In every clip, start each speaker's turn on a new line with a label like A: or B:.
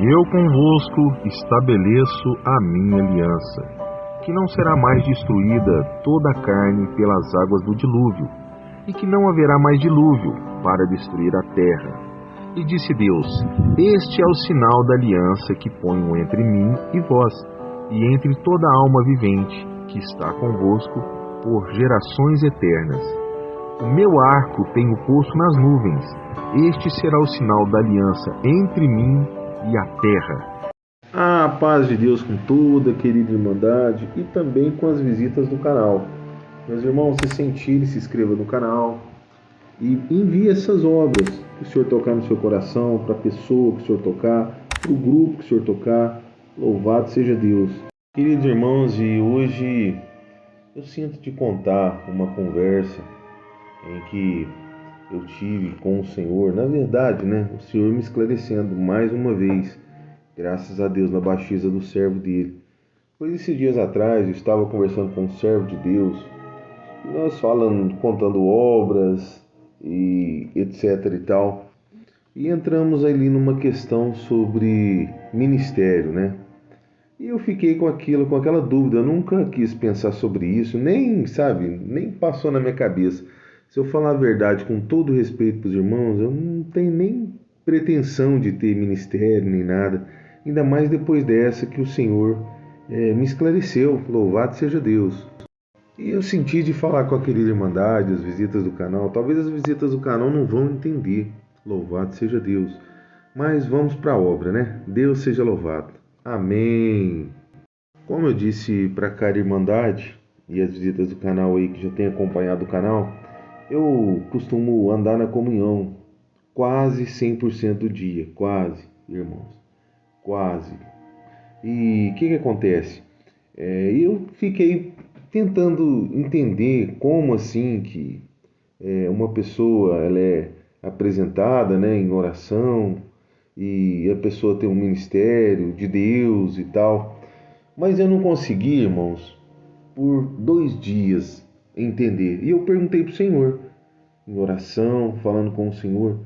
A: Eu convosco estabeleço a minha aliança, que não será mais destruída toda a carne pelas águas do dilúvio, e que não haverá mais dilúvio para destruir a terra. E disse Deus: Este é o sinal da aliança que ponho entre mim e vós, e entre toda alma vivente que está convosco por gerações eternas. O meu arco tenho posto nas nuvens. Este será o sinal da aliança entre mim e a terra.
B: A paz de Deus com toda a querida irmandade e também com as visitas do canal. Meus irmãos, se sentirem, se inscreva no canal e envie essas obras que o Senhor tocar no seu coração, para a pessoa que o Senhor tocar, para o grupo que o Senhor tocar. Louvado seja Deus. Queridos irmãos, e hoje eu sinto te contar uma conversa em que eu tive com o Senhor. Na verdade, o Senhor me esclarecendo mais uma vez, graças a Deus, na baixeza do servo dele. Pois esses dias atrás eu estava conversando com um servo de Deus, e nós falando, contando obras e etc e tal, e entramos ali numa questão sobre ministério, E eu fiquei com aquela dúvida. Eu nunca quis pensar sobre isso, nem passou na minha cabeça. Se eu falar a verdade com todo respeito para os irmãos, eu não tenho nem pretensão de ter ministério nem nada, ainda mais depois dessa que o Senhor me esclareceu. Louvado seja Deus. E eu senti de falar com a querida irmandade, as visitas do canal. Talvez as visitas do canal não vão entender. Louvado seja Deus. Mas vamos para a obra, Deus seja louvado. Amém. Como eu disse para a cara irmandade e as visitas do canal aí que já tem acompanhado o canal, eu costumo andar na comunhão quase 100% do dia, quase, irmãos, quase. E o que acontece? Eu fiquei tentando entender como assim que uma pessoa ela é apresentada, em oração, e a pessoa tem um ministério de Deus e tal, mas eu não consegui, irmãos, por 2 dias entender. E eu perguntei para o Senhor, em oração, falando com o Senhor.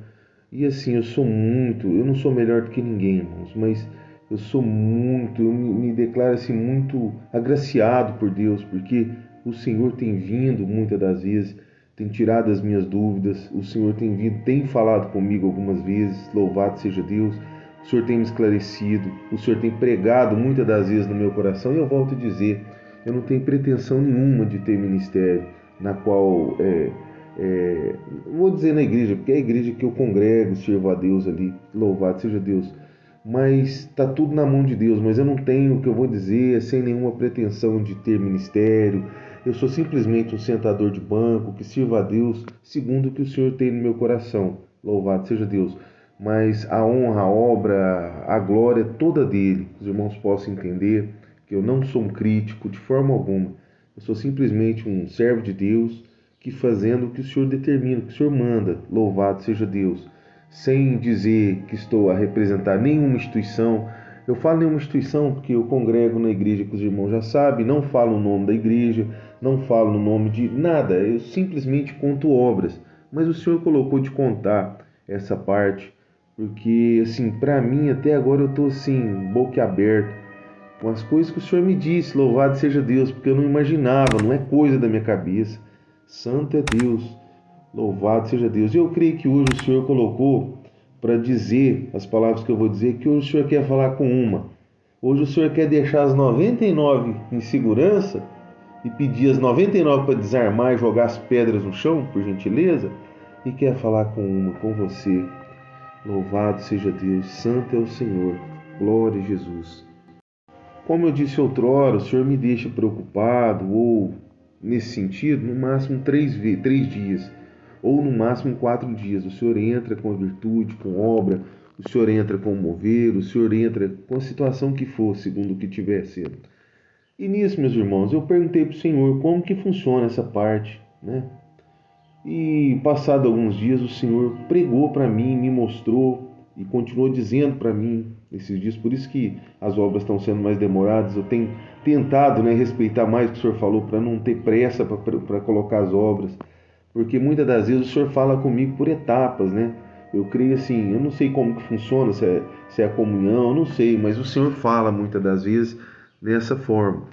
B: E assim, eu não sou melhor do que ninguém, irmãos, mas eu me declaro assim muito agraciado por Deus, porque o Senhor tem vindo muitas das vezes, tem tirado as minhas dúvidas, o Senhor tem vindo, tem falado comigo algumas vezes, louvado seja Deus. O Senhor tem me esclarecido, o Senhor tem pregado muitas das vezes no meu coração, e eu volto a dizer, eu não tenho pretensão nenhuma de ter ministério, na qual, vou dizer na igreja, porque é a igreja que eu congrego, sirvo a Deus ali, louvado seja Deus, mas está tudo na mão de Deus. Mas eu não tenho, o que eu vou dizer, sem nenhuma pretensão de ter ministério. Eu sou simplesmente um sentador de banco que sirva a Deus segundo o que o Senhor tem no meu coração, louvado seja Deus. Mas a honra, a obra, a glória é toda dele. Os irmãos possam entender que eu não sou um crítico de forma alguma. Eu sou simplesmente um servo de Deus que fazendo o que o Senhor determina, o que o Senhor manda. Louvado seja Deus. Sem dizer que estou a representar nenhuma instituição. Eu falo nenhuma instituição porque eu congrego na igreja que os irmãos já sabem, não falo o nome da igreja, não falo no nome de nada, eu simplesmente conto obras. Mas o Senhor colocou de contar essa parte, porque assim, para mim até agora eu estou assim, boca aberta com as coisas que o Senhor me disse. Louvado seja Deus, porque eu não imaginava, não é coisa da minha cabeça. Santo é Deus, louvado seja Deus. E eu creio que hoje o Senhor colocou para dizer as palavras que eu vou dizer, que hoje o Senhor quer falar com uma. Hoje o Senhor quer deixar as 99 em segurança e pedir as 99 para desarmar e jogar as pedras no chão, por gentileza, e quer falar com uma, com você. Louvado seja Deus, santo é o Senhor, glória a Jesus. Como eu disse outrora, o Senhor me deixa preocupado, ou nesse sentido, no máximo 3 dias, ou no máximo 4 dias. O Senhor entra com a virtude, com obra, o Senhor entra com o mover, o Senhor entra com a situação que for, segundo o que tiver sendo. E nisso, meus irmãos, eu perguntei para o Senhor como que funciona essa parte, E passado alguns dias o Senhor pregou para mim, me mostrou e continuou dizendo para mim esses dias. Por isso que as obras estão sendo mais demoradas. Eu tenho tentado respeitar mais o que o Senhor falou, para não ter pressa para colocar as obras. Porque muitas das vezes o Senhor fala comigo por etapas, Eu creio assim, eu não sei como que funciona, se é a comunhão, eu não sei, mas o Senhor fala muitas das vezes dessa forma.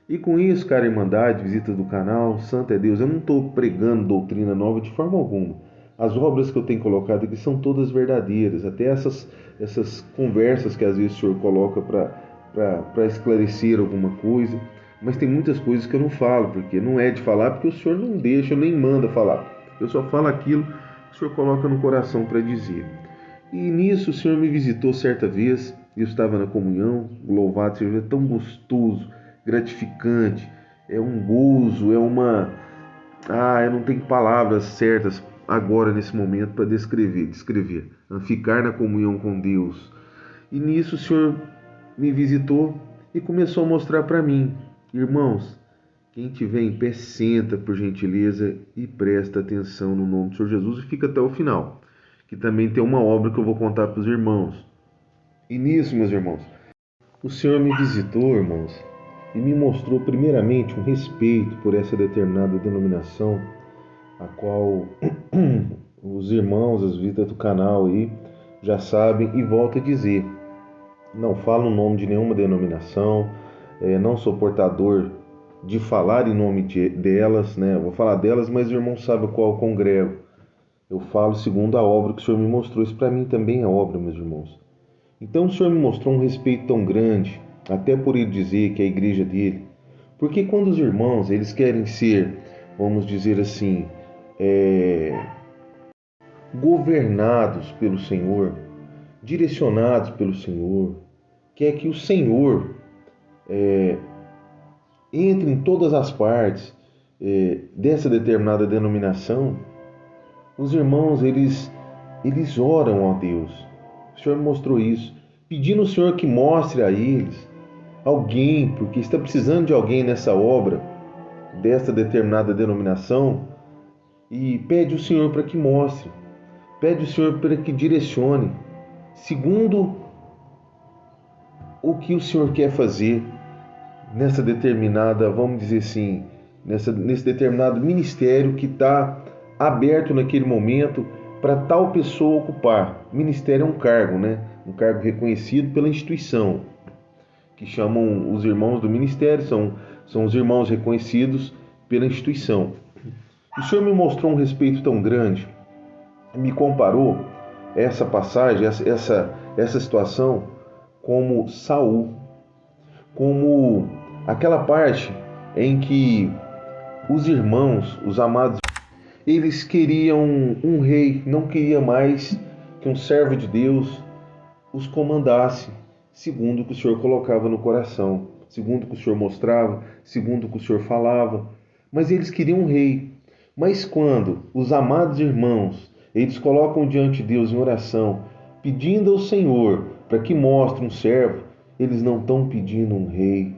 B: E com isso, cara, Irmandade, visitas do canal, santo é Deus, eu não estou pregando doutrina nova de forma alguma. As obras que eu tenho colocado aqui são todas verdadeiras, até essas conversas que às vezes o Senhor coloca para esclarecer alguma coisa, mas tem muitas coisas que eu não falo, porque não é de falar, porque o Senhor não deixa, nem manda falar. Eu só falo aquilo que o Senhor coloca no coração para dizer. E nisso o Senhor me visitou certa vez, eu estava na comunhão, louvado seja, é tão gostoso, gratificante, é um gozo, é uma... eu não tenho palavras certas agora nesse momento para descrever. Ficar na comunhão com Deus. E nisso o Senhor me visitou e começou a mostrar para mim, irmãos, quem tiver em pé, senta por gentileza e presta atenção no nome do Senhor Jesus e fica até o final, que também tem uma obra que eu vou contar para os irmãos. E nisso, meus irmãos, o Senhor me visitou, irmãos, e me mostrou primeiramente um respeito por essa determinada denominação, a qual os irmãos, as visitas do canal aí já sabem, e volto a dizer, não falo o nome de nenhuma denominação, não sou portador de falar em nome delas, né? Vou falar delas, mas o irmão sabe qual eu congrego. Eu falo segundo a obra que o Senhor me mostrou. Isso para mim também é obra, meus irmãos. Então o Senhor me mostrou um respeito tão grande, até por ele dizer que é a igreja dele. Porque quando os irmãos, eles querem ser, vamos dizer assim, governados pelo Senhor, direcionados pelo Senhor, quer que o Senhor entre em todas as partes dessa determinada denominação, os irmãos, eles oram a Deus. O Senhor mostrou isso, pedindo ao Senhor que mostre a eles alguém, porque está precisando de alguém nessa obra, dessa determinada denominação, e pede ao Senhor para que mostre, pede ao Senhor para que direcione, segundo o que o Senhor quer fazer nessa determinada, vamos dizer assim, nesse determinado ministério que está aberto naquele momento para tal pessoa ocupar. Ministério é um cargo, né? Um cargo reconhecido pela instituição, que chamam os irmãos do ministério, são os irmãos reconhecidos pela instituição. O Senhor me mostrou um respeito tão grande, me comparou essa passagem, essa situação como Saul, como aquela parte em que os irmãos, os amados, eles queriam um rei, não queria mais que um servo de Deus os comandasse, segundo o que o Senhor colocava no coração, segundo o que o Senhor mostrava, segundo o que o Senhor falava, mas eles queriam um rei. Mas quando os amados irmãos, eles colocam diante de Deus em oração, pedindo ao Senhor para que mostre um servo, eles não estão pedindo um rei,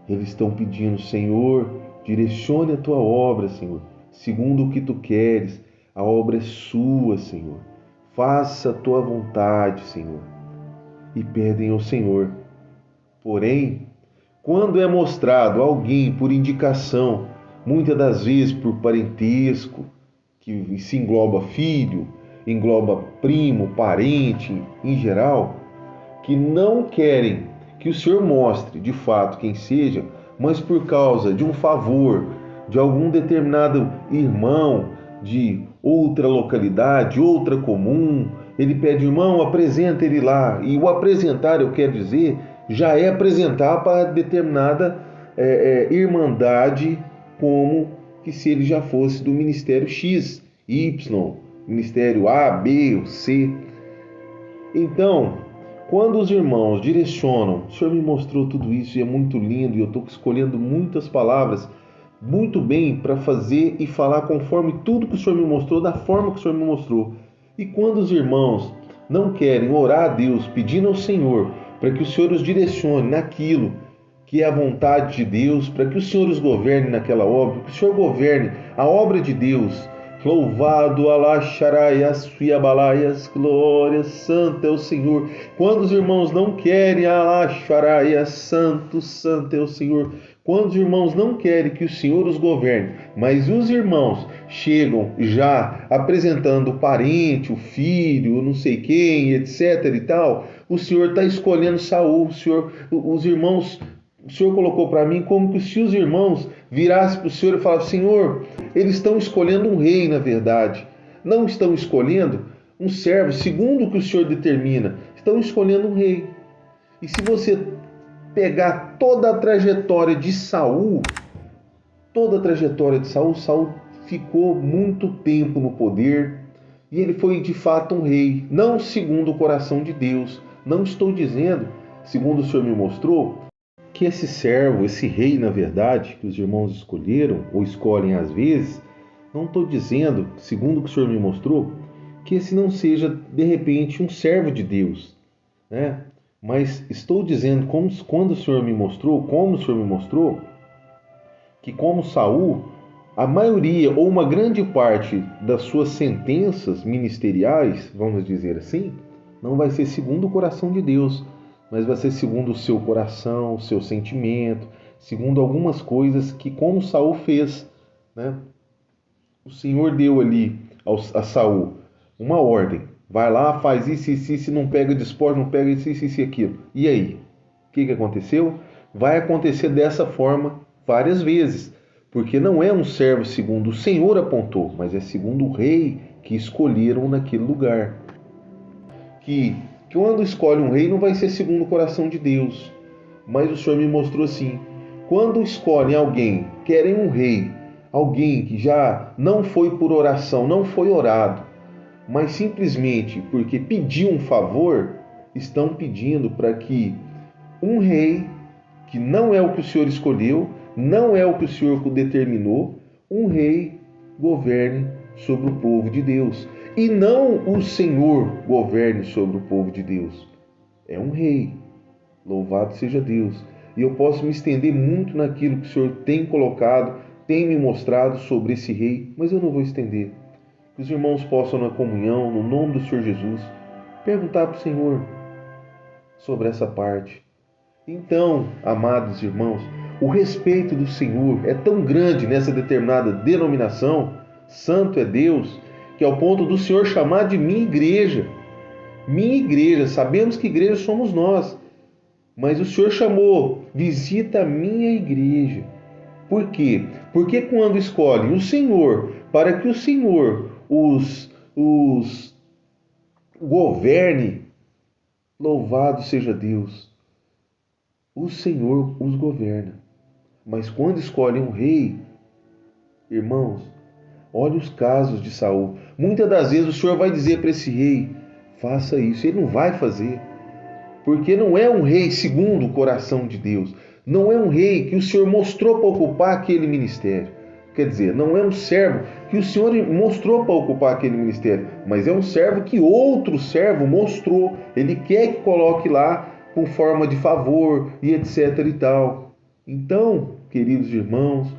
B: eles estão pedindo, Senhor, direcione a tua obra, Senhor, segundo o que tu queres. A obra é sua, Senhor. Faça a tua vontade, Senhor. E pedem ao Senhor. Porém, quando é mostrado alguém por indicação, muitas das vezes por parentesco, que se engloba filho, engloba primo, parente, em geral, que não querem que o Senhor mostre de fato quem seja, mas por causa de um favor de algum determinado irmão de outra localidade, outra comum, ele pede, irmão, apresenta ele lá. E o apresentar, eu quero dizer, já é apresentar para determinada irmandade, como que se ele já fosse do ministério X, Y, ministério A, B ou C. Então, quando os irmãos direcionam, o Senhor me mostrou tudo isso e é muito lindo, e eu estou escolhendo muitas palavras muito bem para fazer e falar conforme tudo que o Senhor me mostrou, da forma que o Senhor me mostrou. E quando os irmãos não querem orar a Deus, pedindo ao Senhor para que o Senhor os direcione naquilo que é a vontade de Deus, para que o Senhor os governe naquela obra, que o Senhor governe a obra de Deus Louvado Alaxaraias, Fiabalaias, glória, santo é o Senhor. Quando os irmãos não querem Alaxaraias, santo, santo é o Senhor. Quando os irmãos não querem que o Senhor os governe, mas os irmãos chegam já apresentando o parente, o filho, não sei quem, etc e tal, o Senhor está escolhendo Saul, os irmãos... O Senhor colocou para mim como que se os irmãos virassem para o Senhor e falassem: Senhor, eles estão escolhendo um rei, na verdade. Não estão escolhendo um servo, segundo o que o Senhor determina. Estão escolhendo um rei. E se você pegar toda a trajetória de Saul, Saul ficou muito tempo no poder e ele foi de fato um rei, não segundo o coração de Deus. Não estou dizendo, segundo o Senhor me mostrou, que esse servo, esse rei, na verdade, que os irmãos escolheram ou escolhem às vezes, não estou dizendo, segundo o que o Senhor me mostrou, que esse não seja, de repente, um servo de Deus, né? Mas estou dizendo, como o Senhor me mostrou, que como Saul, a maioria ou uma grande parte das suas sentenças ministeriais, vamos dizer assim, não vai ser segundo o coração de Deus, mas vai ser segundo o seu coração, o seu sentimento, segundo algumas coisas que, como Saul fez, né? O Senhor deu ali a Saul uma ordem: vai lá, faz isso, não pega despojos, não pega isso e aquilo. E aí? O que aconteceu? Vai acontecer dessa forma várias vezes, porque não é um servo segundo o Senhor apontou, mas é segundo o rei que escolheram naquele lugar. Que quando escolhe um rei não vai ser segundo o coração de Deus, mas o Senhor me mostrou assim: quando escolhem alguém, querem um rei, alguém que já não foi por oração, não foi orado, mas simplesmente porque pediu um favor, estão pedindo para que um rei, que não é o que o Senhor escolheu, não é o que o Senhor determinou, um rei governe sobre o povo de Deus. E não o Senhor governe sobre o povo de Deus. É um rei. Louvado seja Deus. E eu posso me estender muito naquilo que o Senhor tem colocado, tem me mostrado sobre esse rei, mas eu não vou estender. Que os irmãos possam, na comunhão, no nome do Senhor Jesus, perguntar para o Senhor sobre essa parte. Então, amados irmãos, o respeito do Senhor é tão grande nessa determinada denominação, santo é Deus, que ao ponto do Senhor chamar de minha igreja. Minha igreja, sabemos que igreja somos nós, mas o Senhor chamou, visita a minha igreja. Por quê? Porque quando escolhem o Senhor, para que o Senhor os governe, louvado seja Deus, o Senhor os governa. Mas quando escolhem um rei, irmãos, olha os casos de Saul. Muitas das vezes o Senhor vai dizer para esse rei: faça isso. Ele não vai fazer, porque não é um rei segundo o coração de Deus. Não é um rei que o Senhor mostrou para ocupar aquele ministério. Quer dizer, não é um servo que o Senhor mostrou para ocupar aquele ministério, mas é um servo que outro servo mostrou. Ele quer que coloque lá com forma de favor e etc e tal. Então, queridos irmãos,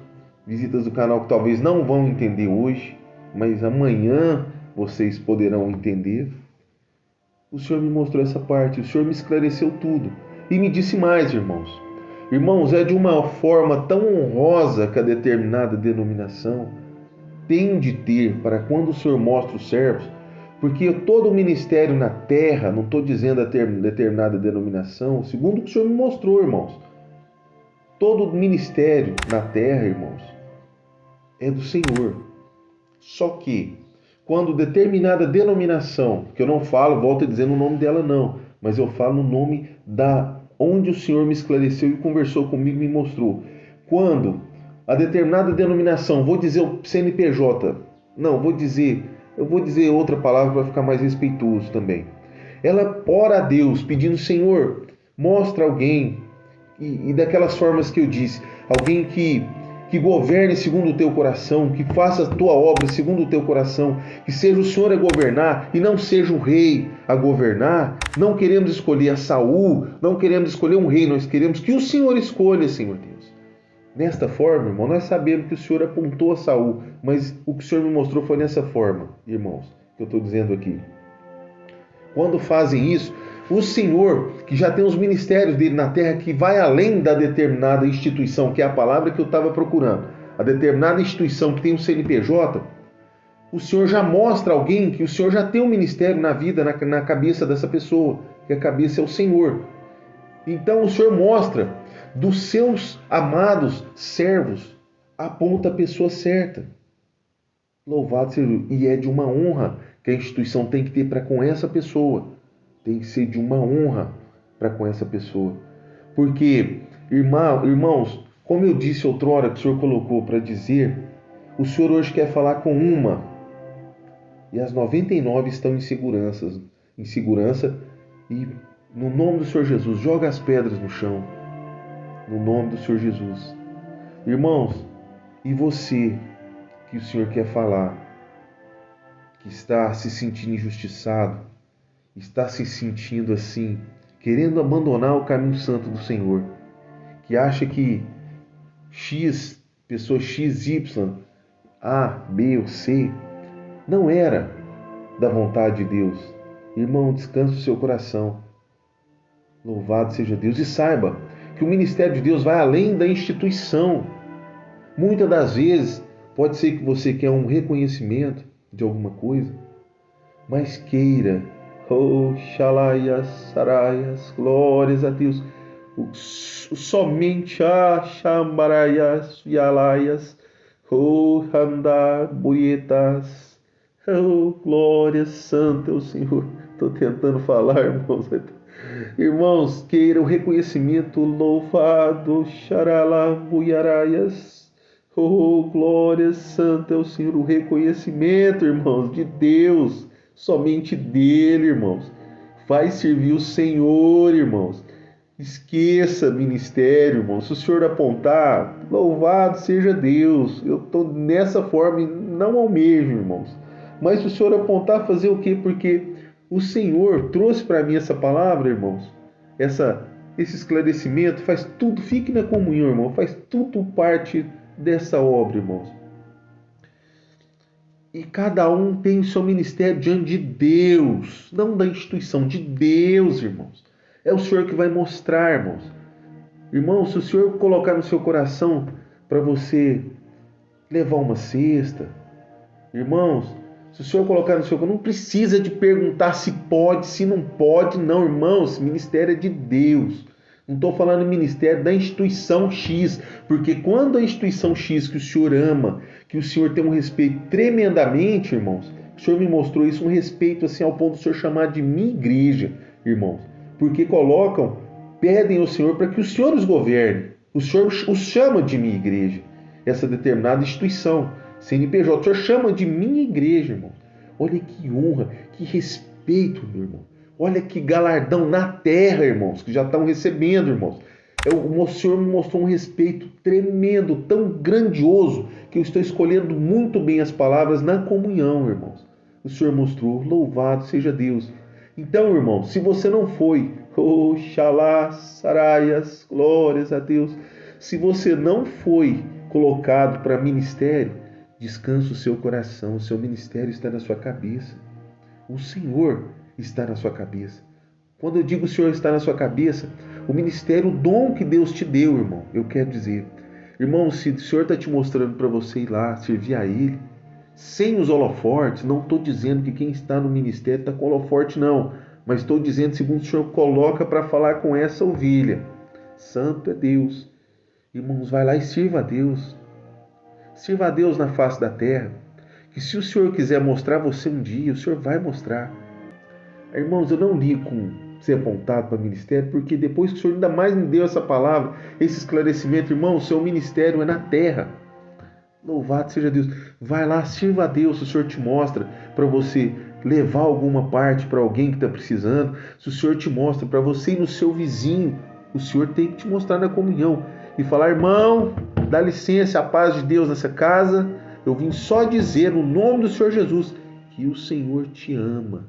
B: visitas do canal que talvez não vão entender hoje, mas amanhã vocês poderão entender. O Senhor me mostrou essa parte, o Senhor me esclareceu tudo. E me disse mais, irmãos. Irmãos, é de uma forma tão honrosa que a determinada denominação tem de ter para quando o Senhor mostra os servos, porque todo o ministério na terra, não estou dizendo a determinada denominação, segundo o que o Senhor me mostrou, irmãos, todo ministério na terra, irmãos, é do Senhor. Só que, quando determinada denominação, que eu não falo, volto a dizer no nome dela não, mas eu falo no nome da onde o Senhor me esclareceu e conversou comigo e me mostrou. Quando a determinada denominação, vou dizer o CNPJ, não, eu vou dizer outra palavra para ficar mais respeitoso também. Ela ora a Deus pedindo: Senhor, mostra alguém, e daquelas formas que eu disse, alguém que governe segundo o teu coração, que faça a tua obra segundo o teu coração, que seja o Senhor a governar e não seja o rei a governar. Não queremos escolher a Saul, não queremos escolher um rei, nós queremos que o Senhor escolha, Senhor Deus. Nesta forma, irmão, nós sabemos que o Senhor apontou a Saul, mas o que o Senhor me mostrou foi nessa forma, irmãos, que eu estou dizendo aqui. Quando fazem isso, o Senhor, que já tem os ministérios dele na terra, que vai além da determinada instituição, que é a palavra que eu estava procurando, a determinada instituição que tem um CNPJ, o Senhor já mostra alguém que o Senhor já tem um ministério na vida, na cabeça dessa pessoa, que a cabeça é o Senhor. Então o Senhor mostra dos seus amados servos, aponta a pessoa certa. Louvado seja Deus. E é de uma honra que a instituição tem que ter para com essa pessoa. Tem que ser de uma honra para com essa pessoa. Porque, irmãos, como eu disse outrora que o Senhor colocou para dizer, o Senhor hoje quer falar com uma. E as 99 estão em segurança. E no nome do Senhor Jesus, joga as pedras no chão. No nome do Senhor Jesus. Irmãos, e você que o Senhor quer falar, que está se sentindo injustiçado, está se sentindo assim, querendo abandonar o caminho santo do Senhor, que acha que pessoa X, Y, A, B ou C, não era da vontade de Deus. Irmão, descanse o seu coração. Louvado seja Deus. E saiba que o ministério de Deus vai além da instituição. Muitas das vezes, pode ser que você quer um reconhecimento de alguma coisa, mas queira, oh, xalaias, saraias, glórias a Deus, somente a chambaraias, yalaias, oh, andar, buietas, oh, glória santa ao Senhor. Estou tentando falar, irmãos. Irmãos, queira o reconhecimento, louvado, xaralá, buiaraias, oh, glória santa ao Senhor, o reconhecimento, irmãos, de Deus, somente dele, irmãos. Vai servir o Senhor, irmãos. Esqueça ministério, irmãos. Se o Senhor apontar, louvado seja Deus. Eu estou nessa forma e não almejo, irmãos. Mas se o Senhor apontar, fazer o quê? Porque o Senhor trouxe para mim essa palavra, irmãos. Esse esclarecimento faz tudo, fique na comunhão, irmão. Faz tudo parte dessa obra, irmãos. E cada um tem o seu ministério diante de Deus, não da instituição, de Deus, irmãos. É o Senhor que vai mostrar, irmãos. Irmãos, se o Senhor colocar no seu coração para você levar uma cesta, irmãos, se o Senhor colocar no seu coração, não precisa de perguntar se pode, se não pode, não, irmãos. Esse ministério é de Deus. Não estou falando ministério da instituição X, porque quando a instituição X que o Senhor ama, que o Senhor tem um respeito tremendamente, irmãos, o Senhor me mostrou isso, um respeito assim ao ponto do Senhor chamar de minha igreja, irmãos, porque pedem ao Senhor para que o Senhor os governe. O Senhor os chama de minha igreja, essa determinada instituição, CNPJ, o Senhor chama de minha igreja, irmão. Olha que honra, que respeito, meu irmão. Olha que galardão na terra, irmãos, que já estão recebendo, irmãos. O Senhor me mostrou um respeito tremendo, tão grandioso, que eu estou escolhendo muito bem as palavras na comunhão, irmãos. O Senhor mostrou, louvado seja Deus. Então, irmão, se você não foi, oh, xalá, saraias, glórias a Deus. Se você não foi colocado para ministério, descansa o seu coração, o seu ministério está na sua cabeça. O Senhor está na sua cabeça. Quando eu digo o Senhor está na sua cabeça, o ministério, o dom que Deus te deu, irmão, eu quero dizer, irmão, se o Senhor está te mostrando para você ir lá, servir a Ele, sem os holofortes, não estou dizendo que quem está no ministério está com holoforte, não, mas estou dizendo segundo o Senhor coloca para falar com essa ovelha. Santo é Deus. Irmãos, vai lá e sirva a Deus. Sirva a Deus na face da terra, que se o Senhor quiser mostrar você um dia, o Senhor vai mostrar. Irmãos, eu não li com ser apontado para o ministério, porque depois que o Senhor ainda mais me deu essa palavra, esse esclarecimento, irmão, o seu ministério é na terra. Louvado seja Deus. Vai lá, sirva a Deus, se o Senhor te mostra para você levar alguma parte para alguém que está precisando, se o Senhor te mostra para você ir no seu vizinho, o Senhor tem que te mostrar na comunhão e falar, irmão, dá licença, a paz de Deus nessa casa, eu vim só dizer no nome do Senhor Jesus que o Senhor te ama.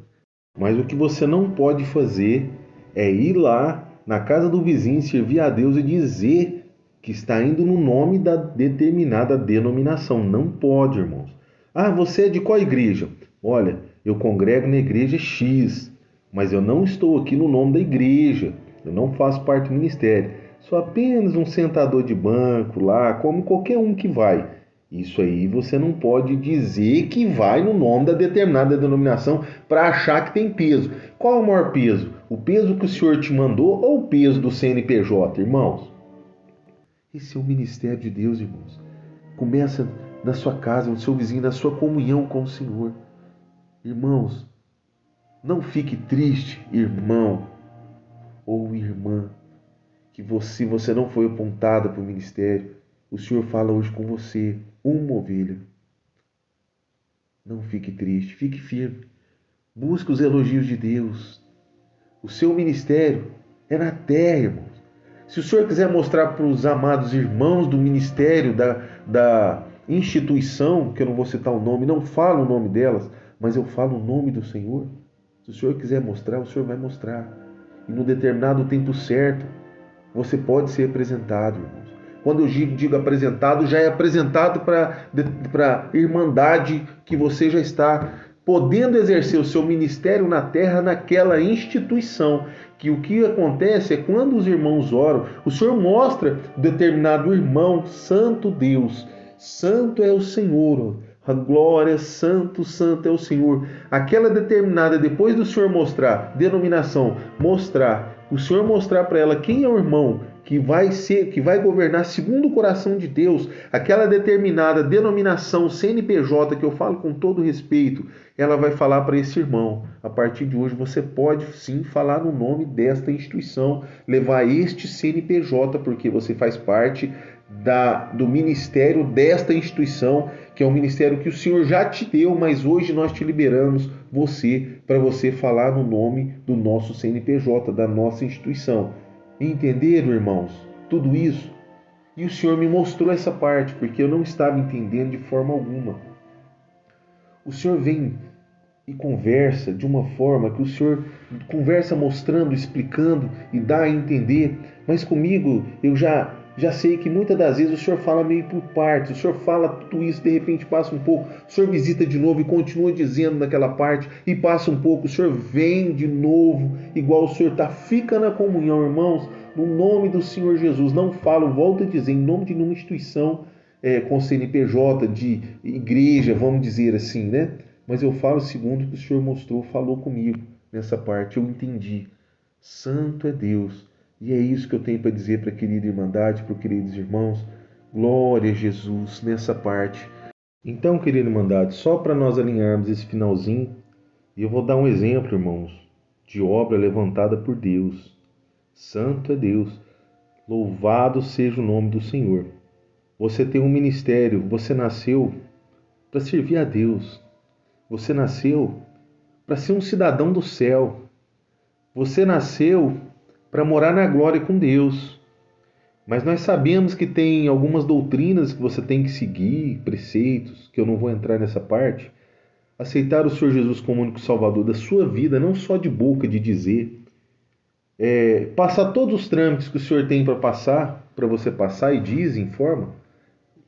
B: Mas o que você não pode fazer é ir lá na casa do vizinho, servir a Deus e dizer que está indo no nome da determinada denominação. Não pode, irmãos. Ah, você é de qual igreja? Olha, eu congrego na igreja X, mas eu não estou aqui no nome da igreja. Eu não faço parte do ministério. Sou apenas um sentador de banco lá, como qualquer um que vai. Isso aí você não pode dizer que vai no nome da determinada denominação para achar que tem peso. Qual é o maior peso? O peso que o Senhor te mandou ou o peso do CNPJ, irmãos? Esse é o ministério de Deus, irmãos. Começa na sua casa, no seu vizinho, na sua comunhão com o Senhor. Irmãos, não fique triste, irmão ou irmã, que você não foi apontado para o ministério. O Senhor fala hoje com você, uma ovelha. Não fique triste, fique firme. Busque os elogios de Deus. O seu ministério é na terra, irmãos. Se o Senhor quiser mostrar para os amados irmãos do ministério, da instituição, que eu não vou citar o nome, não falo o nome delas, mas eu falo o nome do Senhor. Se o Senhor quiser mostrar, o Senhor vai mostrar. E no determinado tempo certo, você pode ser apresentado, irmãos. Quando eu digo apresentado, já é apresentado para a irmandade que você já está podendo exercer o seu ministério na terra, naquela instituição. Que o que acontece é quando os irmãos oram, o Senhor mostra determinado irmão, santo Deus, santo é o Senhor, a glória, santo, santo é o Senhor. Aquela determinada, depois do Senhor mostrar, denominação, mostrar, o Senhor mostrar para ela quem é o irmão que vai governar segundo o coração de Deus, aquela determinada denominação CNPJ, que eu falo com todo respeito, ela vai falar para esse irmão: a partir de hoje você pode sim falar no nome desta instituição, levar este CNPJ, porque você faz parte do ministério desta instituição, que é um ministério que o Senhor já te deu, mas hoje nós te liberamos para você falar no nome do nosso CNPJ, da nossa instituição. Entenderam, irmãos, tudo isso? E o Senhor me mostrou essa parte, porque eu não estava entendendo de forma alguma. O Senhor vem e conversa de uma forma que o Senhor conversa mostrando, explicando e dá a entender, mas comigo eu já sei que muitas das vezes o Senhor fala meio por partes, o Senhor fala tudo isso, de repente passa um pouco, o Senhor visita de novo e continua dizendo naquela parte, e passa um pouco, o Senhor vem de novo, igual o Senhor está, fica na comunhão, irmãos, no nome do Senhor Jesus. Não falo, volto a dizer, em nome de nenhuma instituição com CNPJ, de igreja, vamos dizer assim, né? Mas eu falo segundo o que o Senhor mostrou, falou comigo nessa parte, eu entendi. Santo é Deus. E é isso que eu tenho para dizer para a querida irmandade, para os queridos irmãos. Glória a Jesus nessa parte. Então, querida irmandade, só para nós alinharmos esse finalzinho, eu vou dar um exemplo, irmãos, de obra levantada por Deus. Santo é Deus. Louvado seja o nome do Senhor. Você tem um ministério, você nasceu para servir a Deus. Você nasceu para ser um cidadão do céu. Você nasceu para morar na glória com Deus. Mas nós sabemos que tem algumas doutrinas que você tem que seguir, preceitos, que eu não vou entrar nessa parte. Aceitar o Senhor Jesus como único Salvador da sua vida, não só de boca, de dizer. Passar todos os trâmites que o Senhor tem para você passar, e diz, informa.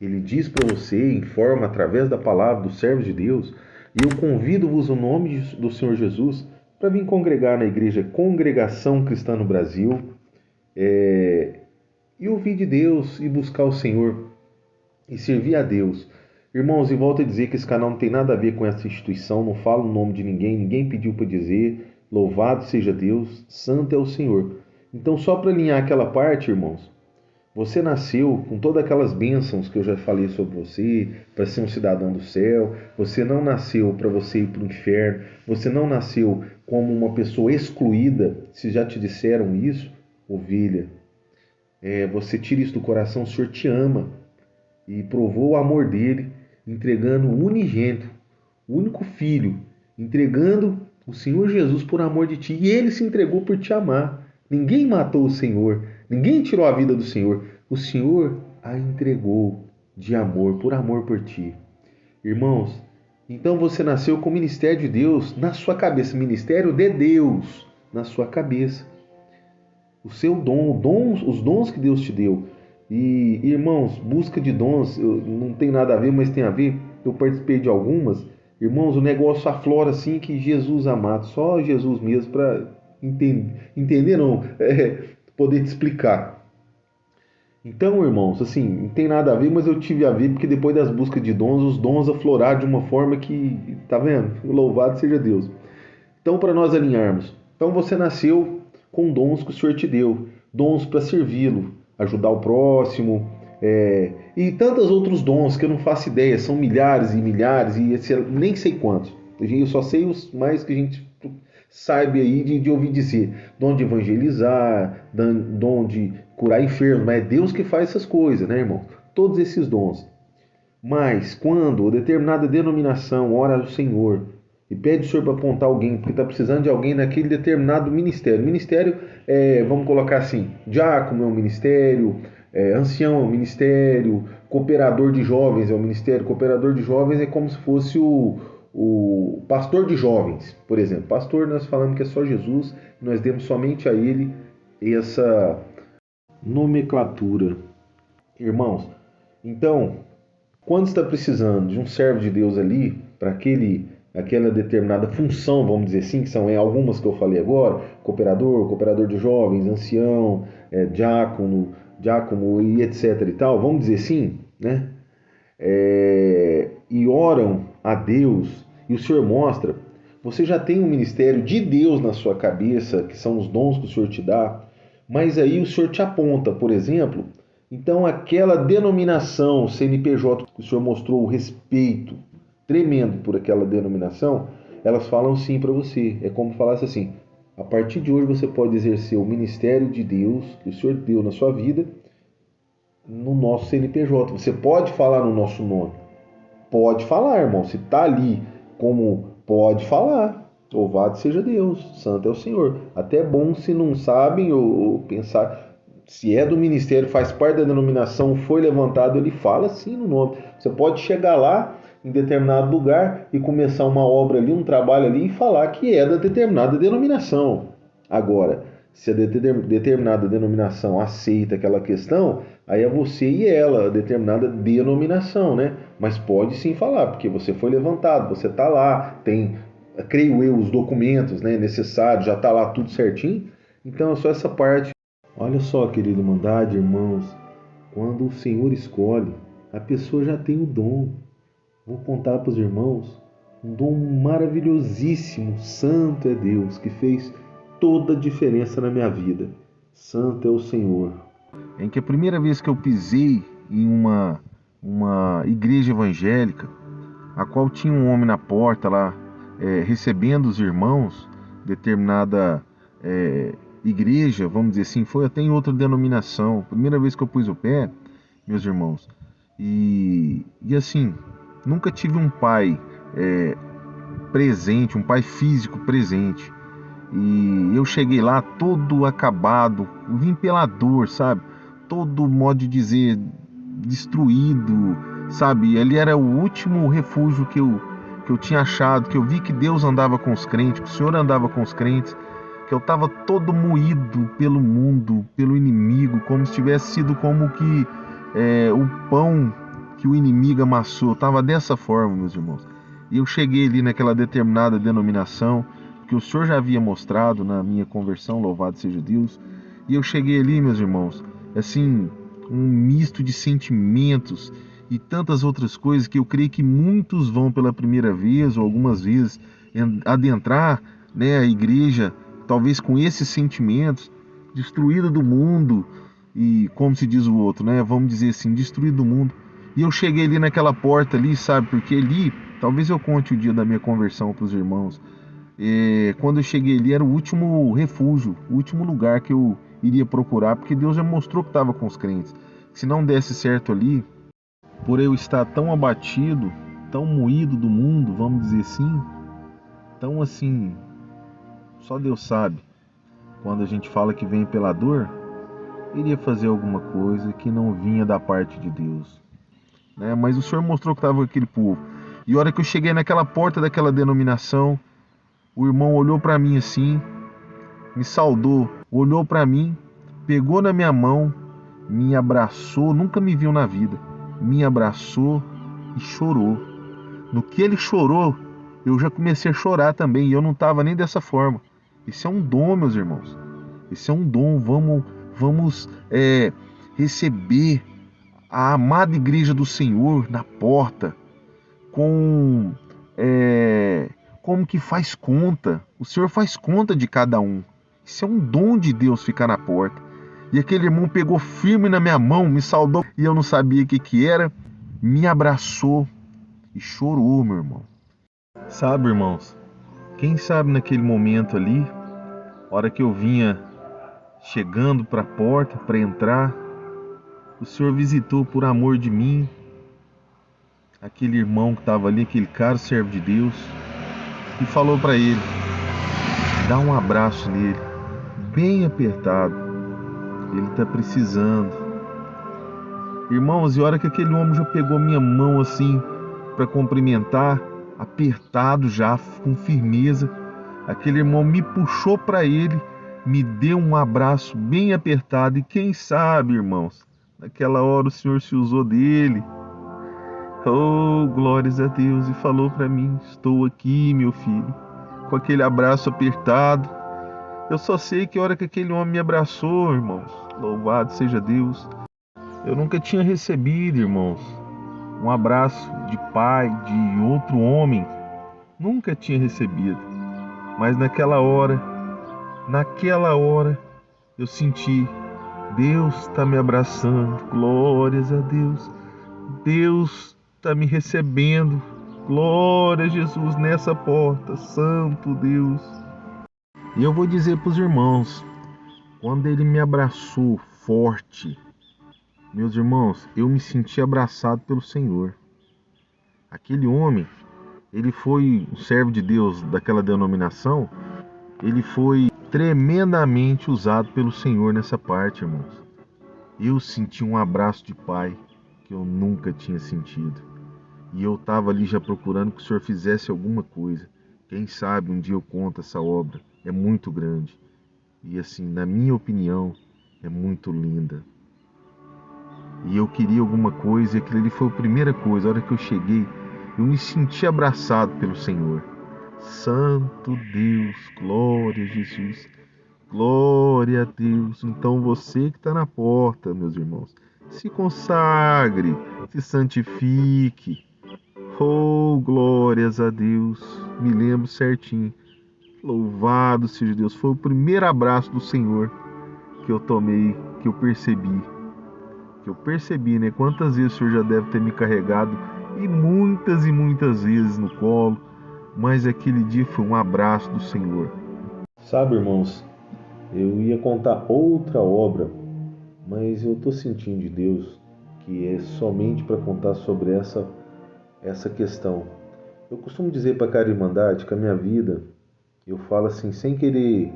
B: Ele diz para você, informa através da palavra do servo de Deus. E eu convido-vos no nome do Senhor Jesus para vir congregar na igreja Congregação Cristã no Brasil e ouvir de Deus e buscar o Senhor e servir a Deus. Irmãos, e volto a dizer que esse canal não tem nada a ver com essa instituição, não falo o nome de ninguém, ninguém pediu para dizer. Louvado seja Deus, santo é o Senhor. Então, só para alinhar aquela parte, irmãos, você nasceu com todas aquelas bênçãos que eu já falei sobre você, para ser um cidadão do céu. Você não nasceu para você ir para o inferno. Você não nasceu como uma pessoa excluída. Se já te disseram isso, ovelha, você tira isso do coração, o Senhor te ama. E provou o amor dele, entregando o unigênito, o único filho, entregando o Senhor Jesus por amor de ti. E ele se entregou por te amar. Ninguém matou o Senhor. Ninguém tirou a vida do Senhor. O Senhor a entregou de amor, por ti. Irmãos, então você nasceu com o ministério de Deus na sua cabeça. Ministério de Deus na sua cabeça. O seu dom, os dons que Deus te deu. E, irmãos, busca de dons, não tem nada a ver, mas tem a ver. Eu participei de algumas. Irmãos, o negócio aflora assim que Jesus amado, só Jesus mesmo para entender não, poder te explicar. Então, irmãos, assim, não tem nada a ver, mas eu tive a ver porque depois das buscas de dons, os dons afloraram de uma forma que, tá vendo? Louvado seja Deus. Então, para nós alinharmos, então você nasceu com dons que o Senhor te deu, dons para servi-lo, ajudar o próximo, e tantos outros dons que eu não faço ideia, são milhares e milhares, e nem sei quantos. Eu só sei os mais que a gente sabe aí de ouvir dizer. Dom de evangelizar, dom de curar enfermos, mas é Deus que faz essas coisas, né, irmão? Todos esses dons. Mas quando determinada denominação ora ao Senhor e pede o Senhor para apontar alguém, porque está precisando de alguém naquele determinado ministério. Ministério, vamos colocar assim, diácono é um ministério, ancião é um ministério, cooperador de jovens é um ministério. Cooperador de jovens é como se fosse o pastor de jovens, por exemplo. Pastor, nós falamos que é só Jesus, nós demos somente a ele essa nomenclatura. Irmãos, então, quando está precisando de um servo de Deus ali, para aquela determinada função, vamos dizer assim, que são algumas que eu falei agora, cooperador de jovens, ancião, diácono e etc e tal, vamos dizer assim, né? E oram a Deus, e o Senhor mostra, você já tem um ministério de Deus na sua cabeça, que são os dons que o Senhor te dá, mas aí o Senhor te aponta, por exemplo, então aquela denominação CNPJ que o Senhor mostrou o respeito tremendo por aquela denominação, elas falam sim para você. É como falasse assim, a partir de hoje você pode exercer o ministério de Deus que o Senhor deu na sua vida no nosso CNPJ. Você pode falar no nosso nome. Pode falar, irmão. Se está ali como pode falar. Louvado seja Deus, santo é o Senhor. Até é bom se não sabem ou pensar, se é do ministério, faz parte da denominação, foi levantado, ele fala sim no nome. Você pode chegar lá em determinado lugar e começar uma obra ali, um trabalho ali e falar que é da determinada denominação. Agora, se a determinada denominação aceita aquela questão, aí é você e ela, a determinada denominação, né? Mas pode sim falar, porque você foi levantado, você está lá, tem, creio eu, os documentos, né, necessários, já está lá tudo certinho. Então é só essa parte. Olha só, querida irmandade, irmãos, quando o Senhor escolhe, a pessoa já tem o dom. Vou contar para os irmãos, um dom maravilhosíssimo, santo é Deus, que fez toda a diferença na minha vida. Santo é o Senhor. Em que a primeira vez que eu pisei em uma igreja evangélica, a qual tinha um homem na porta lá, recebendo os irmãos, determinada igreja, vamos dizer assim, foi até em outra denominação, primeira vez que eu pus o pé, meus irmãos, e assim, nunca tive um pai presente, um pai físico presente, e eu cheguei lá todo acabado, vim pela dor, sabe, todo modo de dizer, destruído, sabe, ele era o último refúgio que eu tinha achado, que eu vi que Deus andava com os crentes, que o Senhor andava com os crentes, que eu estava todo moído pelo mundo, pelo inimigo, como se tivesse sido como que o pão que o inimigo amassou. Eu estava dessa forma, meus irmãos. E eu cheguei ali naquela determinada denominação, que o Senhor já havia mostrado na minha conversão, louvado seja Deus. E eu cheguei ali, meus irmãos, assim, um misto de sentimentos e tantas outras coisas que eu creio que muitos vão pela primeira vez ou algumas vezes adentrar, né, a igreja, talvez com esses sentimentos, destruída do mundo, e como se diz o outro, né, vamos dizer assim, destruído do mundo. E eu cheguei ali naquela porta ali, sabe, porque ali, talvez eu conte o dia da minha conversão para os irmãos, quando eu cheguei ali era o último refúgio, o último lugar que eu iria procurar, porque Deus já mostrou que estava com os crentes. Se não desse certo ali, por eu estar tão abatido, tão moído do mundo, vamos dizer assim, tão assim, só Deus sabe, quando a gente fala que vem pela dor, iria fazer alguma coisa que não vinha da parte de Deus, né? Mas o Senhor mostrou que estava com aquele povo. E a hora que eu cheguei naquela porta daquela denominação, o irmão olhou para mim assim, me saudou, olhou para mim, pegou na minha mão
A: me abraçou, nunca me viu na vida, me abraçou e chorou. No que ele chorou, eu já comecei a chorar também, e eu não estava nem dessa forma. Isso é um dom, meus irmãos. Isso é um dom. Vamos receber a amada igreja do Senhor na porta como que faz conta. O Senhor faz conta de cada um. Isso é um dom de Deus ficar na porta. E aquele irmão pegou firme na minha mão, me saudou e eu não sabia o que era, me abraçou e chorou, meu irmão. Sabe, irmãos, quem sabe naquele momento ali, hora que eu vinha chegando para a porta para entrar, o Senhor visitou por amor de mim aquele irmão que estava ali, aquele caro servo de Deus, e falou para ele: dá um abraço nele, bem apertado, ele está precisando. Irmãos, e a hora que aquele homem já pegou minha mão assim para cumprimentar, apertado já, com firmeza, aquele irmão me puxou para ele, me deu um abraço bem apertado, e quem sabe, irmãos, naquela hora o Senhor se usou dele. Oh, glórias a Deus, e falou para mim: estou aqui, meu filho, com aquele abraço apertado. Eu só sei que a hora que aquele homem me abraçou, irmãos, louvado seja Deus, eu nunca tinha recebido, irmãos, um abraço de pai, de outro homem, nunca tinha recebido. Mas naquela hora, eu senti: Deus está me abraçando, glórias a Deus, Deus está me recebendo, glória a Jesus nessa porta, santo Deus. E eu vou dizer para os irmãos, quando ele me abraçou forte, meus irmãos, eu me senti abraçado pelo Senhor. Aquele homem, ele foi um servo de Deus daquela denominação, ele foi tremendamente usado pelo Senhor nessa parte, irmãos. Eu senti um abraço de pai que eu nunca tinha sentido. E eu estava ali já procurando que o Senhor fizesse alguma coisa. Quem sabe um dia eu conto essa obra. É muito grande. E assim, na minha opinião, é muito linda. E eu queria alguma coisa, e aquilo ali foi a primeira coisa. A hora que eu cheguei, eu me senti abraçado pelo Senhor. Santo Deus, glória a Jesus, glória a Deus. Então você que está na porta, meus irmãos, se consagre, se santifique. Oh, glórias a Deus. Me lembro certinho. Louvado seja Deus. Foi o primeiro abraço do Senhor que eu tomei, que eu percebi. Né? Quantas vezes o Senhor já deve ter me carregado, e muitas vezes no colo, mas aquele dia foi um abraço do Senhor.
B: Sabe, irmãos, eu ia contar outra obra, mas eu estou sentindo de Deus que é somente para contar sobre essa questão. Eu costumo dizer para cada irmandade que a minha vida, eu falo assim, sem querer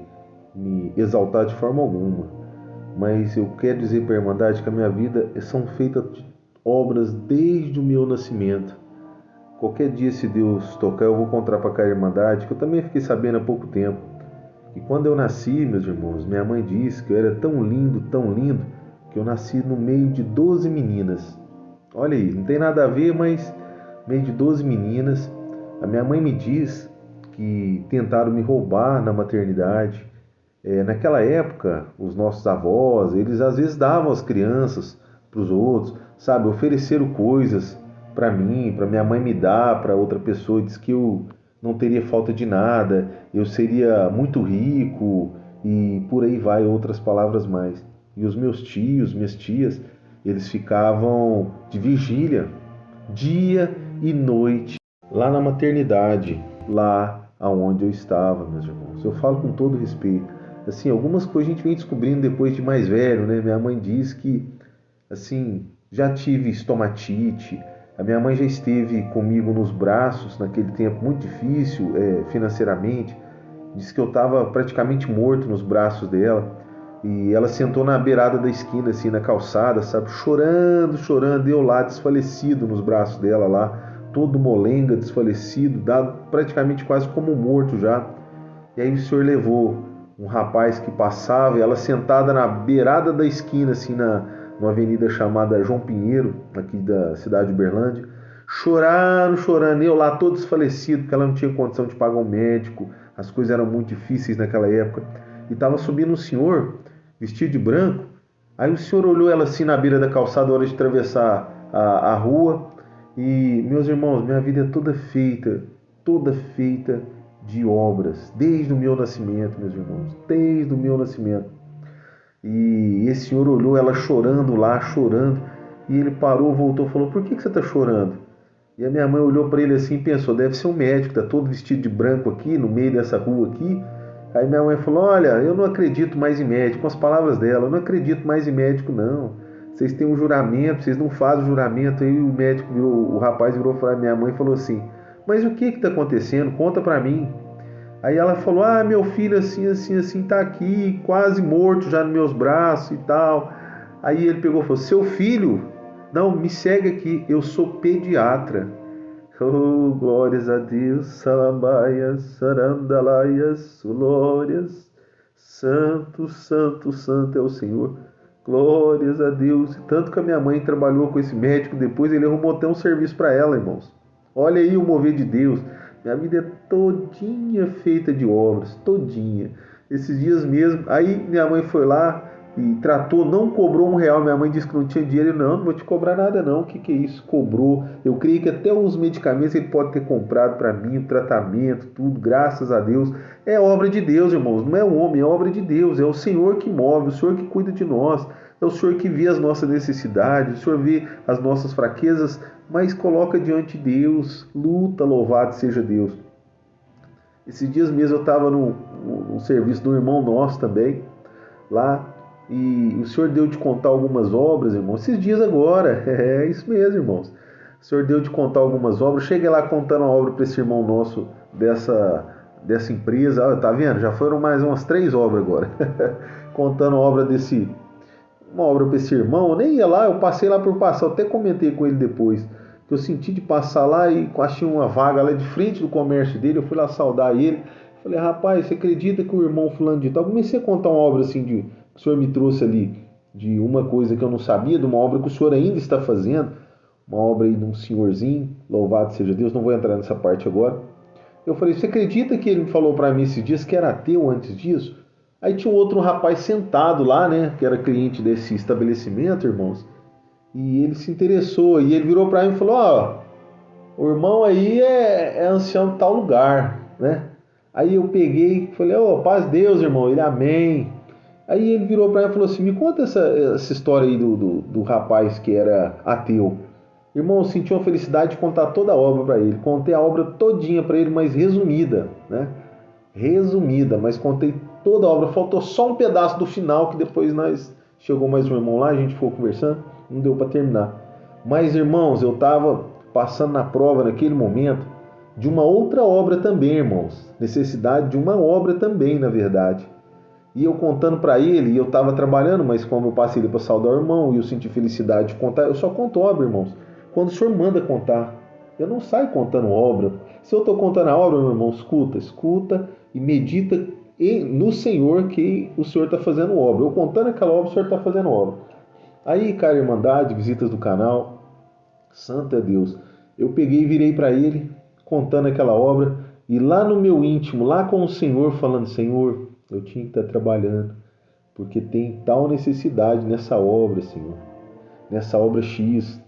B: me exaltar de forma alguma, mas eu quero dizer para a irmandade que a minha vida são feitas de obras desde o meu nascimento. Qualquer dia, se Deus tocar, eu vou contar para cada irmandade, que eu também fiquei sabendo há pouco tempo, que quando eu nasci, meus irmãos, minha mãe disse que eu era tão lindo, que eu nasci no meio de 12 meninas. Olha aí, não tem nada a ver, mas meio de 12 meninas. A minha mãe me diz que tentaram me roubar na maternidade. Naquela época, os nossos avós, eles às vezes davam as crianças para os outros, sabe? Ofereceram coisas para mim, para minha mãe me dar, para outra pessoa. Diz que eu não teria falta de nada, eu seria muito rico e por aí vai, outras palavras mais. E os meus tios, minhas tias, eles ficavam de vigília, dia e noite, lá na maternidade, lá aonde eu estava, meus irmãos. Eu falo com todo respeito. Assim, algumas coisas a gente vem descobrindo depois de mais velho, né? Minha mãe diz que, assim, já tive estomatite. A minha mãe já esteve comigo nos braços naquele tempo muito difícil financeiramente. Diz que eu estava praticamente morto nos braços dela. E ela sentou na beirada da esquina, assim, na calçada, sabe? Chorando, eu lá desfalecido nos braços dela lá, todo molenga, desfalecido, dado praticamente quase como morto já. E aí o Senhor levou um rapaz que passava, e ela sentada na beirada da esquina, assim, numa avenida chamada João Pinheiro, aqui da cidade de Uberlândia. Choraram, chorando, eu lá todo desfalecido, porque ela não tinha condição de pagar um médico, as coisas eram muito difíceis naquela época. E estava subindo um senhor, vestido de branco. Aí o senhor olhou ela assim na beira da calçada, na hora de atravessar a rua. E, meus irmãos, minha vida é toda feita de obras, desde o meu nascimento, meus irmãos, desde o meu nascimento. E esse senhor olhou ela chorando lá, chorando, e ele parou, voltou e falou: por que você está chorando? E a minha mãe olhou para ele assim e pensou: deve ser um médico, está todo vestido de branco aqui, no meio dessa rua aqui. Aí minha mãe falou: olha, eu não acredito mais em médico, com as palavras dela, eu não acredito mais em médico não. Vocês têm um juramento, vocês não fazem o juramento. Aí o médico virou, o rapaz virou para minha mãe e falou assim: mas o que está acontecendo? Conta para mim. Aí ela falou: ah, meu filho assim, assim, assim, tá aqui, quase morto já nos meus braços e tal. Aí ele pegou e falou: seu filho? Não, me segue aqui, eu sou pediatra. Oh, glórias a Deus, salambaias, sarandalaias, glórias, santo, santo, santo é o Senhor. Glórias a Deus. E tanto que a minha mãe trabalhou com esse médico, depois ele arrumou até um serviço para ela, irmãos. Olha aí o mover de Deus. Minha vida é todinha feita de obras, todinha. Esses dias mesmo, aí minha mãe foi lá e tratou, não cobrou R$1. Minha mãe disse que não tinha dinheiro. Não vou te cobrar nada não. O que é isso? Cobrou. Eu creio que até os medicamentos ele pode ter comprado para mim, o tratamento, tudo, graças a Deus. É obra de Deus, irmãos. Não é o homem, é obra de Deus. É o Senhor que move, o Senhor que cuida de nós. É o Senhor que vê as nossas necessidades, o Senhor vê as nossas fraquezas, mas coloca diante de Deus, luta, louvado seja Deus. Esses dias mesmo eu estava no serviço do irmão nosso também, lá, e o Senhor deu de contar algumas obras, irmãos, esses dias agora, é isso mesmo, irmãos. O Senhor deu de contar algumas obras. Cheguei lá contando a obra para esse irmão nosso dessa empresa. Tá vendo? Já foram mais umas 3 obras agora. Contando a obra uma obra para esse irmão. Eu nem ia lá, eu passei lá por passar. Eu até comentei com ele depois que eu senti de passar lá e achei uma vaga lá de frente do comércio dele. Eu fui lá saudar ele. Falei: rapaz, você acredita que o irmão fulano de tal... Comecei a contar uma obra assim que o senhor me trouxe ali, de uma coisa que eu não sabia, de uma obra que o senhor ainda está fazendo, uma obra aí de um senhorzinho, louvado seja Deus. Não vou entrar nessa parte agora. Eu falei: você acredita que ele me falou para mim esses dias que era ateu antes disso? Aí tinha um outro rapaz sentado lá, né, que era cliente desse estabelecimento, irmãos, e ele se interessou, e ele virou para mim e falou: ó, o irmão aí é ancião de tal lugar, né? Aí eu peguei e falei: ó, paz de Deus, irmão. Ele: amém. Aí ele virou para mim e falou assim: me conta essa história aí do rapaz que era ateu. Irmão, eu senti uma felicidade de contar toda a obra para ele. Contei a obra todinha para ele, mas resumida, né? Resumida, mas contei toda a obra. Faltou só um pedaço do final, que depois chegou mais um irmão lá, a gente ficou conversando, não deu para terminar. Mas, irmãos, eu estava passando na prova naquele momento de uma outra obra também, irmãos. Necessidade de uma obra também, na verdade. E eu contando para ele, e eu estava trabalhando, mas como eu passei ele para saudar o irmão e eu senti felicidade de contar, eu só conto obra, irmãos, quando o senhor manda contar. Eu não saio contando obra. Se eu estou contando a obra, meu irmão, escuta e medita no Senhor, que o Senhor está fazendo obra. Eu contando aquela obra, o Senhor está fazendo obra. Aí, cara, irmandade, visitas do canal, santo é Deus. Eu peguei e virei para ele, contando aquela obra, e lá no meu íntimo, lá com o Senhor, falando: Senhor, eu tinha que estar trabalhando, porque tem tal necessidade nessa obra, Senhor, nessa obra X,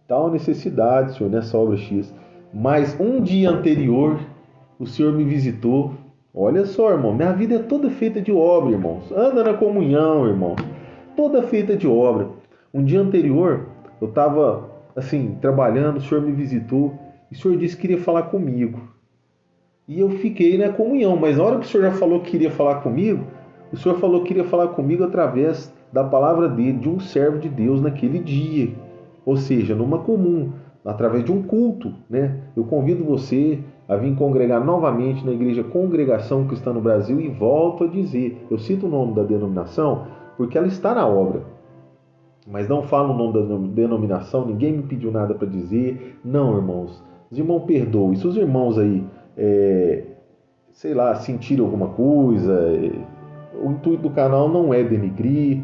B: tal necessidade, Senhor, nessa obra X. Mas um dia anterior, o Senhor me visitou. Olha só, irmão, minha vida é toda feita de obra, irmãos. Anda na comunhão, irmão, toda feita de obra. Um dia anterior, eu estava assim, trabalhando, o Senhor me visitou, e o Senhor disse que queria falar comigo. E eu fiquei na comunhão, mas na hora que o Senhor já falou que queria falar comigo, o Senhor falou que queria falar comigo através da palavra dele, de um servo de Deus naquele dia. Ou seja, numa comum, através de um culto, né? Eu convido você a vir congregar novamente na Igreja Congregação Cristã no Brasil, e volto a dizer, eu cito o nome da denominação porque ela está na obra, mas não falo o nome da denominação, ninguém me pediu nada para dizer. Não, irmãos, os irmãos perdoem. Se os irmãos aí sei lá, sentirem alguma coisa, o intuito do canal não é denigrir,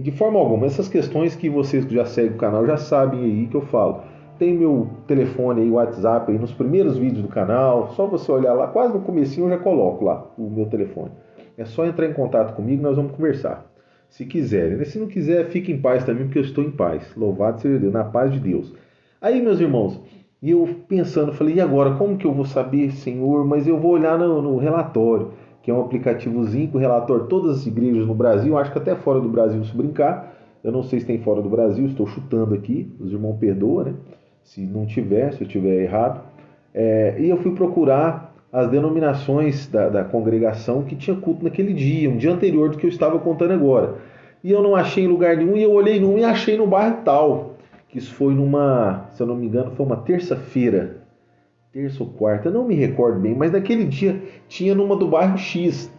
B: De forma alguma, essas questões que vocês que já seguem o canal já sabem aí que eu falo. Tem meu telefone aí, WhatsApp aí nos primeiros vídeos do canal, só você olhar lá, quase no comecinho eu já coloco lá o meu telefone. É só entrar em contato comigo e nós vamos conversar. Se quiserem, né? Se não quiser, fique em paz também, porque eu estou em paz. Louvado seja Deus, na paz de Deus. Aí, meus irmãos, e eu pensando, falei, e agora, como que eu vou saber, Senhor? Mas eu vou olhar no relatório, que é um aplicativozinho com relatório de todas as igrejas no Brasil, acho que até fora do Brasil, se brincar. Eu não sei se tem fora do Brasil, estou chutando aqui, os irmãos perdoam, né? Se não tiver, se eu tiver errado. E eu fui procurar as denominações da congregação que tinha culto naquele dia, um dia anterior do que eu estava contando agora. E eu não achei em lugar nenhum, e eu olhei num e achei no bairro tal, que isso foi se eu não me engano, foi uma terça-feira, terça ou quarta, eu não me recordo bem, mas naquele dia tinha numa do bairro X,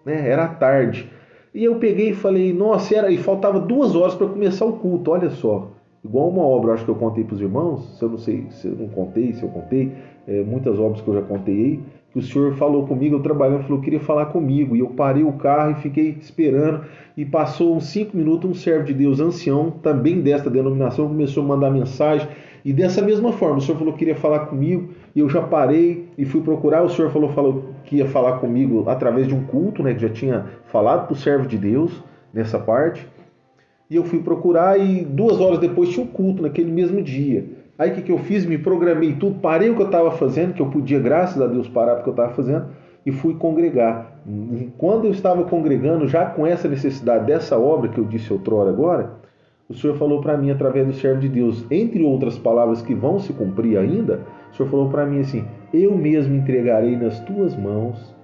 B: né? Era à tarde. E eu peguei e falei, nossa, e faltava 2 horas para começar o culto, olha só. Igual uma obra, acho que eu contei para os irmãos, se eu não sei se eu não contei, se eu contei, muitas obras que eu já contei aí, que o senhor falou comigo, eu trabalhando, falou, queria falar comigo, e eu parei o carro e fiquei esperando, e passou uns 5 minutos, um servo de Deus ancião, também desta denominação, começou a mandar mensagem, e dessa mesma forma, o senhor falou que queria falar comigo, e eu já parei e fui procurar, o senhor falou que ia falar comigo através de um culto, né, que já tinha falado para o servo de Deus, nessa parte. E eu fui procurar e 2 horas depois tinha um culto naquele mesmo dia. Aí o que eu fiz? Me programei tudo, parei o que eu estava fazendo, que eu podia, graças a Deus, parar o que eu estava fazendo, e fui congregar. E quando eu estava congregando, já com essa necessidade dessa obra que eu disse outrora agora, o Senhor falou para mim, através do servo de Deus, entre outras palavras que vão se cumprir ainda, o Senhor falou para mim assim, eu mesmo entregarei nas tuas mãos,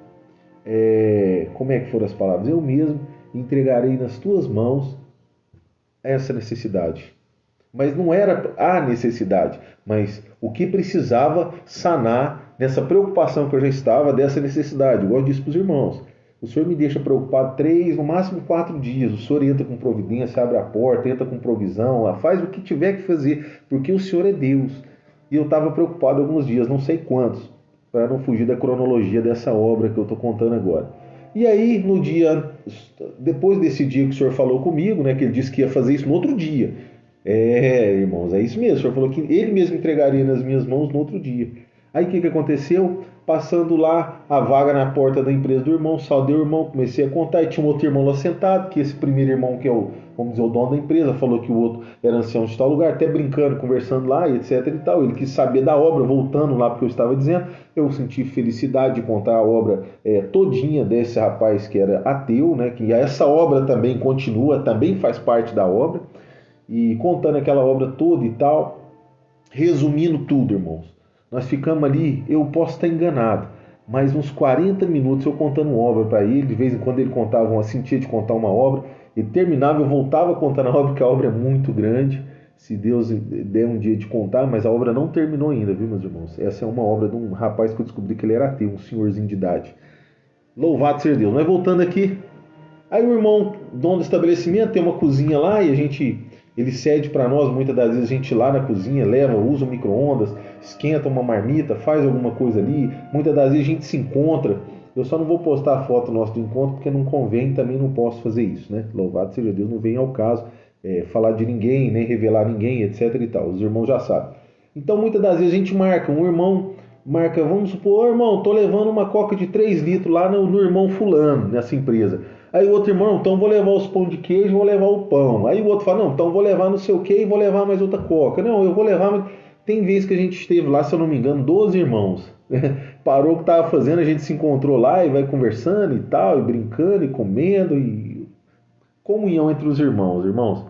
B: como é que foram as palavras? Eu mesmo entregarei nas tuas mãos essa necessidade. Mas não era a necessidade, mas o que precisava sanar nessa preocupação que eu já estava dessa necessidade. Igual eu disse para os irmãos, o Senhor me deixa preocupado 3, no máximo 4 dias. O Senhor entra com providência, abre a porta, entra com provisão, faz o que tiver que fazer, porque o Senhor é Deus. E eu estava preocupado alguns dias, não sei quantos, para não fugir da cronologia dessa obra que eu estou contando agora. E aí, no dia, depois desse dia que o senhor falou comigo, né, que ele disse que ia fazer isso no outro dia. Irmãos, é isso mesmo. O senhor falou que ele mesmo entregaria nas minhas mãos no outro dia. Aí o que aconteceu? Passando lá a vaga na porta da empresa do irmão, saudei o irmão, comecei a contar, e tinha um outro irmão lá sentado, que esse primeiro irmão, que é vamos dizer, o dono da empresa, falou que o outro era ancião de tal lugar, até brincando, conversando lá, e etc e tal. Ele quis saber da obra, voltando lá porque eu estava dizendo. Eu senti felicidade de contar a obra todinha desse rapaz que era ateu, né? Que essa obra também continua, também faz parte da obra, e contando aquela obra toda e tal, resumindo tudo, irmãos. Nós ficamos ali, eu posso estar enganado, mas uns 40 minutos eu contando obra para ele. De vez em quando ele contava, sentia de contar uma obra, ele terminava, eu voltava contando a obra, porque a obra é muito grande, se Deus der um dia de contar, mas a obra não terminou ainda, viu, meus irmãos? Essa é uma obra de um rapaz que eu descobri que ele era ateu, um senhorzinho de idade. Louvado seja Deus. Mas voltando aqui, aí o irmão, dono do estabelecimento, tem uma cozinha lá e ele cede para nós, muitas das vezes a gente lá na cozinha leva, usa o micro-ondas, esquenta uma marmita, faz alguma coisa ali, muitas das vezes a gente se encontra. Eu só não vou postar a foto nossa do encontro porque não convém, também não posso fazer isso, né? Louvado seja Deus, não vem ao caso falar de ninguém, nem revelar ninguém, etc e tal, os irmãos já sabem. Então muitas das vezes a gente marca, um irmão marca, vamos supor, irmão, tô levando uma coca de 3 litros lá no irmão fulano, nessa empresa. Aí o outro irmão, então vou levar os pão de queijo, vou levar o pão. Aí o outro fala, não, então vou levar não sei o que e vou levar mais outra coca. Não, eu vou levar... Mas... Tem vezes que a gente esteve lá, se eu não me engano, 12 irmãos. Parou o que estava fazendo, a gente se encontrou lá e vai conversando e tal, e brincando e comendo, e comunhão entre os irmãos.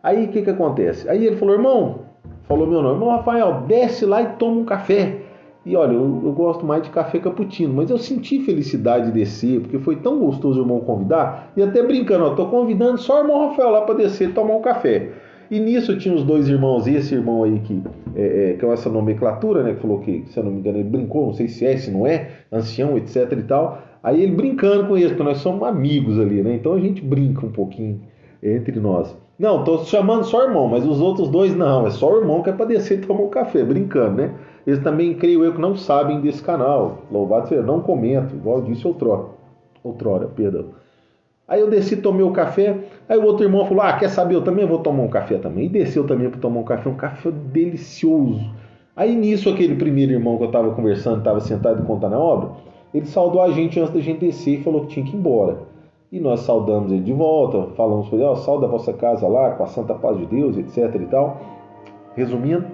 B: Aí o que acontece? Aí ele falou, irmão, falou meu nome, irmão Rafael, desce lá e toma um café. E olha, eu gosto mais de café cappuccino, mas eu senti felicidade de descer, porque foi tão gostoso o irmão convidar, e até brincando, ó, tô convidando só o irmão Rafael lá para descer e tomar um café. E nisso tinha os 2 irmãos, e esse irmão aí que é essa nomenclatura, né, que falou que, se eu não me engano, ele brincou, não sei se é, se não é, ancião, etc e tal. Aí ele brincando com eles, porque nós somos amigos ali, né, então a gente brinca um pouquinho entre nós. Não, tô chamando só irmão, mas os outros 2 não, é só o irmão que é para descer e tomar um café, brincando, né. Eles também, creio eu, que não sabem desse canal, louvado seja, não comentam, igual eu disse outrora, perdão. Aí eu desci, tomei o café. Aí o outro irmão falou, quer saber, eu também vou tomar um café também. E desceu também para tomar um café delicioso. Aí nisso, aquele primeiro irmão que eu estava conversando, estava sentado e contando a obra, ele saudou a gente antes da gente descer e falou que tinha que ir embora. E nós saudamos ele de volta, falamos para ele, salda a vossa casa lá, com a santa paz de Deus, etc e tal. Resumindo,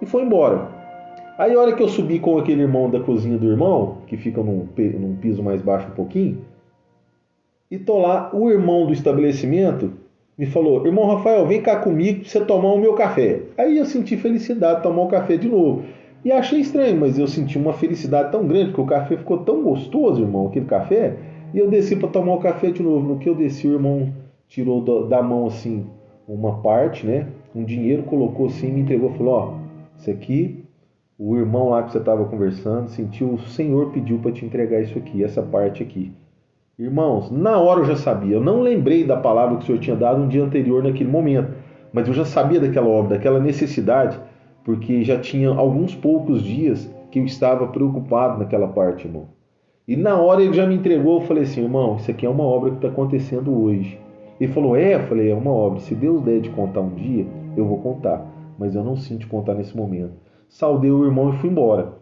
B: e foi embora. Aí a hora que eu subi com aquele irmão da cozinha do irmão, que fica num piso mais baixo um pouquinho, e tô lá, o irmão do estabelecimento me falou, irmão Rafael, vem cá comigo pra você tomar o meu café. Aí eu senti felicidade de tomar o café de novo. E achei estranho, mas eu senti uma felicidade tão grande, porque o café ficou tão gostoso, irmão, aquele café, e eu desci para tomar o café de novo. No que eu desci, o irmão tirou da mão assim uma parte, né? Um dinheiro, colocou assim, me entregou, falou, isso aqui, o irmão lá que você estava conversando, sentiu, o Senhor pediu para te entregar isso aqui, essa parte aqui. Irmãos, na hora eu já sabia, eu não lembrei da palavra que o Senhor tinha dado um dia anterior naquele momento, mas eu já sabia daquela obra, daquela necessidade, porque já tinha alguns poucos dias que eu estava preocupado naquela parte, irmão. E na hora ele já me entregou, eu falei assim, irmão, isso aqui é uma obra que está acontecendo hoje. Ele falou, eu falei, é uma obra, se Deus der de contar um dia, eu vou contar, mas eu não sinto contar nesse momento. Saudei o irmão e fui embora.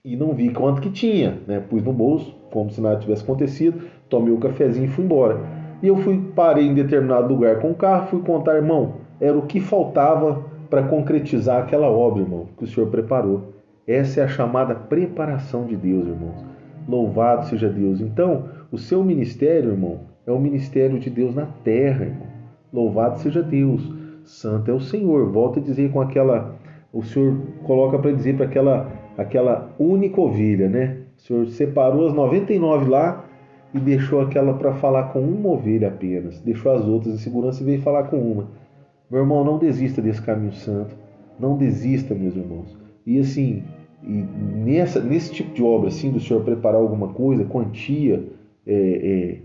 B: E não vi quanto que tinha, né? Pus no bolso, como se nada tivesse acontecido, tomei o cafezinho e fui embora. E eu parei em determinado lugar com o carro, fui contar, irmão, era o que faltava para concretizar aquela obra, irmão, que o Senhor preparou. Essa é a chamada preparação de Deus, irmãos. Louvado seja Deus. Então, o seu ministério, irmão, é o ministério de Deus na terra, irmão. Louvado seja Deus. Santo é o Senhor. Volto a dizer com aquela... O Senhor coloca para dizer para aquela única ovelha, né? O Senhor separou as 99 lá e deixou aquela para falar com uma ovelha apenas. Deixou as outras em segurança e veio falar com uma. Meu irmão, não desista desse caminho santo. Não desista, meus irmãos. E assim, nesse tipo de obra, assim, do Senhor preparar alguma coisa, quantia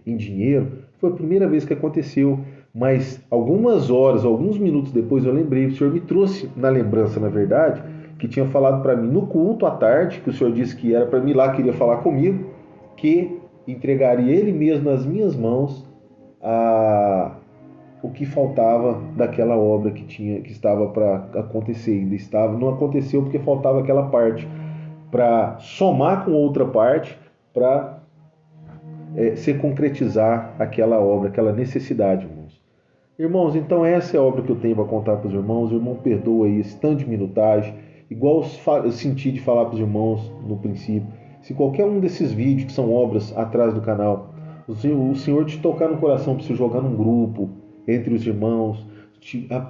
B: em dinheiro, foi a primeira vez que aconteceu. Mas algumas horas, alguns minutos depois eu lembrei, o Senhor me trouxe na lembrança, na verdade, que tinha falado para mim no culto à tarde, que o Senhor disse que era para mim lá, queria falar comigo, que entregaria Ele mesmo nas minhas mãos o que faltava daquela obra que estava para acontecer. Ainda estava, não aconteceu porque faltava aquela parte para somar com outra parte para se concretizar aquela obra, aquela necessidade, irmãos. Irmãos, então essa é a obra que eu tenho para contar para os irmãos. O irmão perdoa aí esse tanto de minutagem. Igual eu senti de falar para os irmãos no princípio. Se qualquer um desses vídeos que são obras atrás do canal, o Senhor te tocar no coração para você jogar num grupo, entre os irmãos,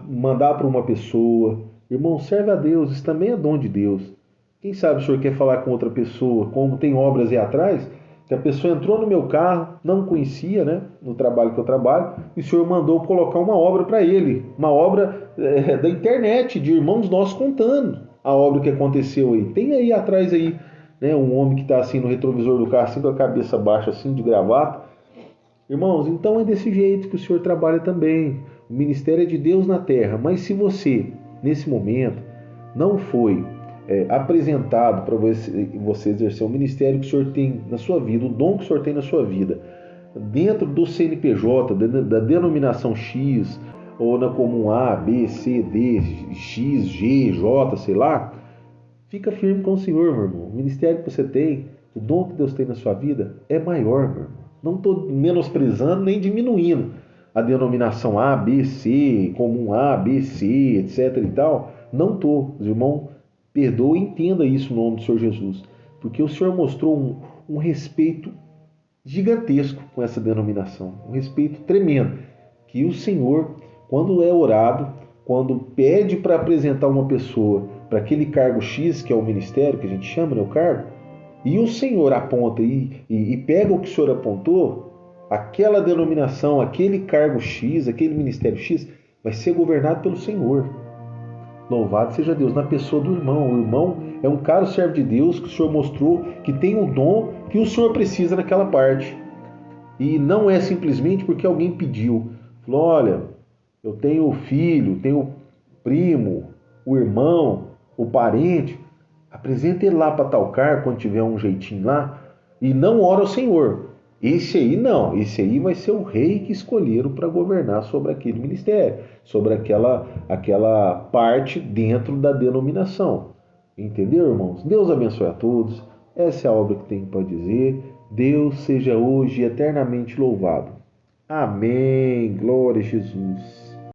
B: mandar para uma pessoa. Irmão, serve a Deus, isso também é dom de Deus. Quem sabe o Senhor quer falar com outra pessoa, como tem obras aí atrás, que a pessoa entrou no meu carro, não conhecia, né, no trabalho que eu trabalho, e o Senhor mandou colocar uma obra para ele, uma obra da internet, de irmãos nossos contando a obra que aconteceu aí. Tem aí atrás aí, né, um homem que está assim no retrovisor do carro, assim com a cabeça baixa, assim de gravata. Irmãos, então é desse jeito que o Senhor trabalha também. O ministério é de Deus na terra, mas se você, nesse momento, não foi apresentado para você exercer o ministério que o Senhor tem na sua vida, o dom que o Senhor tem na sua vida, dentro do CNPJ, da denominação X, ou na comum A, B, C, D, X, G, J, sei lá, fica firme com o Senhor, meu irmão. O ministério que você tem, o dom que Deus tem na sua vida é maior, meu irmão. Não estou menosprezando nem diminuindo a denominação A, B, C, comum A, B, C, etc e tal. Não estou, os irmãos. Perdoe e entenda isso no nome do Senhor Jesus. Porque o Senhor mostrou um respeito gigantesco com essa denominação. Um respeito tremendo. Que o Senhor, quando é orado, quando pede para apresentar uma pessoa para aquele cargo X, que é o ministério, que a gente chama, né, o cargo, e o Senhor aponta e pega o que o Senhor apontou, aquela denominação, aquele cargo X, aquele ministério X, vai ser governado pelo Senhor. Louvado seja Deus, na pessoa do irmão. O irmão é um caro servo de Deus que o Senhor mostrou que tem o dom que o Senhor precisa naquela parte. E não é simplesmente porque alguém pediu. Falou, olha, eu tenho filho, tenho primo, o irmão, o parente. Apresenta ele lá para tal cargo quando tiver um jeitinho lá. E não ora ao Senhor. Esse aí não, esse aí vai ser o rei que escolheram para governar sobre aquele ministério, sobre aquela parte dentro da denominação. Entendeu, irmãos? Deus abençoe a todos. Essa é a obra que tenho para dizer. Deus seja hoje eternamente louvado. Amém. Glória a Jesus.